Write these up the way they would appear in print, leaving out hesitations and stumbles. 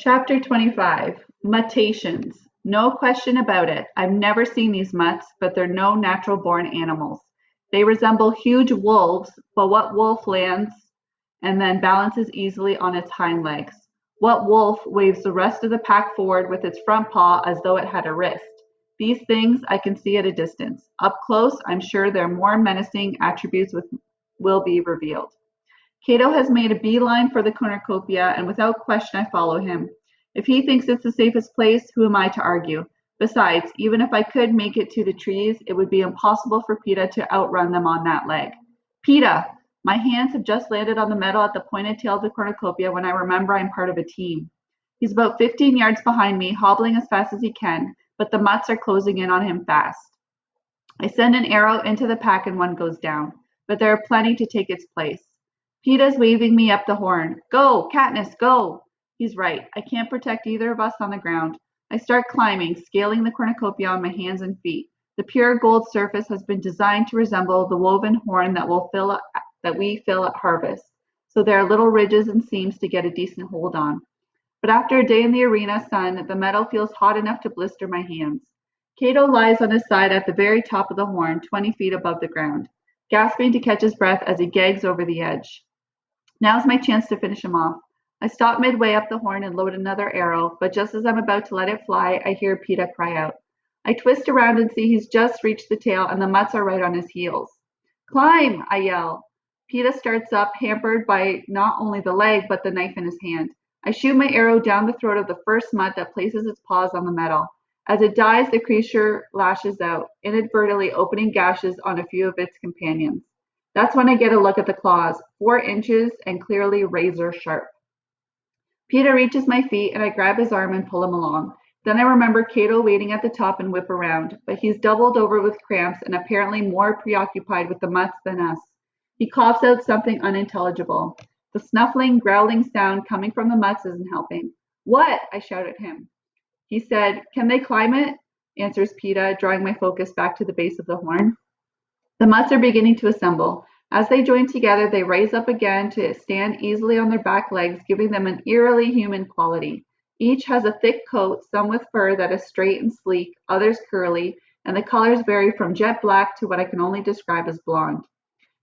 Chapter 25 Mutations. No question about it. I've never seen these mutts, but they're no natural born animals. They resemble huge wolves, but what wolf lands and then balances easily on its hind legs? What wolf waves the rest of the pack forward with its front paw as though it had a wrist? These things I can see at a distance. Up close, I'm sure their more menacing attributes will be revealed. Cato has made a beeline for the cornucopia, and without question I follow him. If he thinks it's the safest place, who am I to argue? Besides, even if I could make it to the trees, it would be impossible for PETA to outrun them on that leg. PETA! My hands have just landed on the metal at the pointed tail of the cornucopia when I remember I'm part of a team. He's about 15 yards behind me, hobbling as fast as he can, but the mutts are closing in on him fast. I send an arrow into the pack and one goes down, but there are plenty to take its place. PETA's waving me up the horn. Go, Katniss, go! He's right. I can't protect either of us on the ground. I start climbing, scaling the cornucopia on my hands and feet. The pure gold surface has been designed to resemble the woven horn that we fill at harvest, so there are little ridges and seams to get a decent hold on. But after a day in the arena sun, the metal feels hot enough to blister my hands. Cato lies on his side at the very top of the horn, 20 feet above the ground, gasping to catch his breath as he gags over the edge. Now's my chance to finish him off. I stop midway up the horn and load another arrow, but just as I'm about to let it fly, I hear PETA cry out. I twist around and see he's just reached the tail and the mutts are right on his heels. Climb, I yell. PETA starts up, hampered by not only the leg, but the knife in his hand. I shoot my arrow down the throat of the first mutt that places its paws on the metal. As it dies, the creature lashes out, inadvertently opening gashes on a few of its companions. That's when I get a look at the claws, 4 inches and clearly razor sharp. PETA reaches my feet and I grab his arm and pull him along. Then I remember Cato waiting at the top and whip around, but he's doubled over with cramps and apparently more preoccupied with the mutts than us. He coughs out something unintelligible. The snuffling, growling sound coming from the mutts isn't helping. What? I shout at him. He said, Can they climb it? Answers PETA, drawing my focus back to the base of the horn. The mutts are beginning to assemble. As they join together, they raise up again to stand easily on their back legs, giving them an eerily human quality. Each has a thick coat, some with fur that is straight and sleek, others curly, and the colors vary from jet black to what I can only describe as blonde.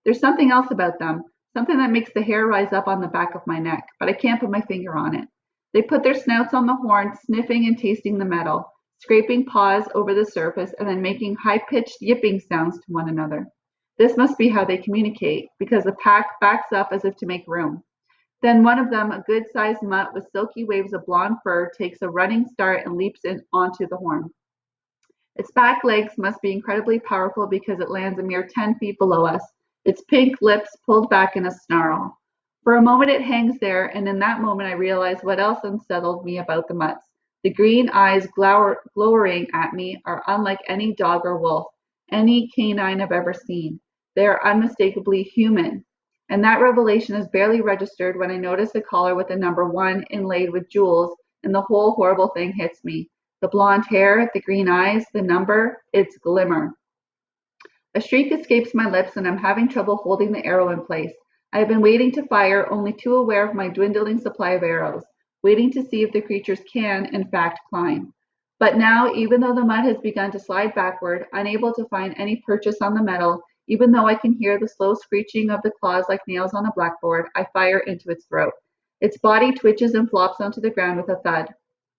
There's something else about them, something that makes the hair rise up on the back of my neck, but I can't put my finger on it. They put their snouts on the horn, sniffing and tasting the metal, scraping paws over the surface, and then making high-pitched yipping sounds to one another. This must be how they communicate, because the pack backs up as if to make room. Then one of them, a good-sized mutt with silky waves of blonde fur, takes a running start and leaps onto the horn. Its back legs must be incredibly powerful because it lands a mere 10 feet below us, its pink lips pulled back in a snarl. For a moment it hangs there, and in that moment I realize what else unsettled me about the mutts. The green eyes glowering at me are unlike any dog or wolf, any canine I've ever seen. They are unmistakably human. And that revelation is barely registered when I notice the collar with the number 1 inlaid with jewels, and the whole horrible thing hits me. The blonde hair, the green eyes, the number, its glimmer. A shriek escapes my lips, and I'm having trouble holding the arrow in place. I have been waiting to fire, only too aware of my dwindling supply of arrows, waiting to see if the creatures can, in fact, climb. But now, even though the mud has begun to slide backward, unable to find any purchase on the metal, even though I can hear the slow screeching of the claws like nails on a blackboard, I fire into its throat. Its body twitches and flops onto the ground with a thud.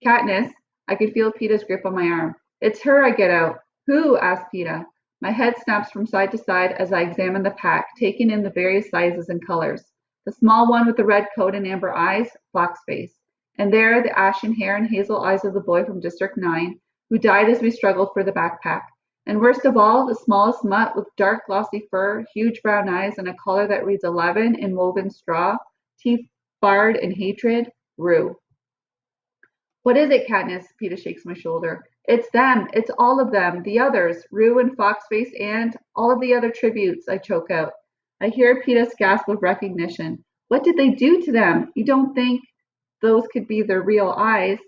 Katniss, I could feel PETA's grip on my arm. It's her, I get out. Who? Asks PETA. My head snaps from side to side as I examine the pack, taking in the various sizes and colors. The small one with the red coat and amber eyes, Foxface. And there, the ashen hair and hazel eyes of the boy from District 9, who died as we struggled for the backpack. And worst of all, the smallest mutt with dark glossy fur, huge brown eyes, and a collar that reads 11 in woven straw, teeth barred in hatred, Rue. What is it, Katniss? PETA shakes my shoulder. It's them. It's all of them. The others. Rue and Foxface and all of the other tributes, I choke out. I hear PETA's gasp of recognition. What did they do to them? You don't think those could be their real eyes?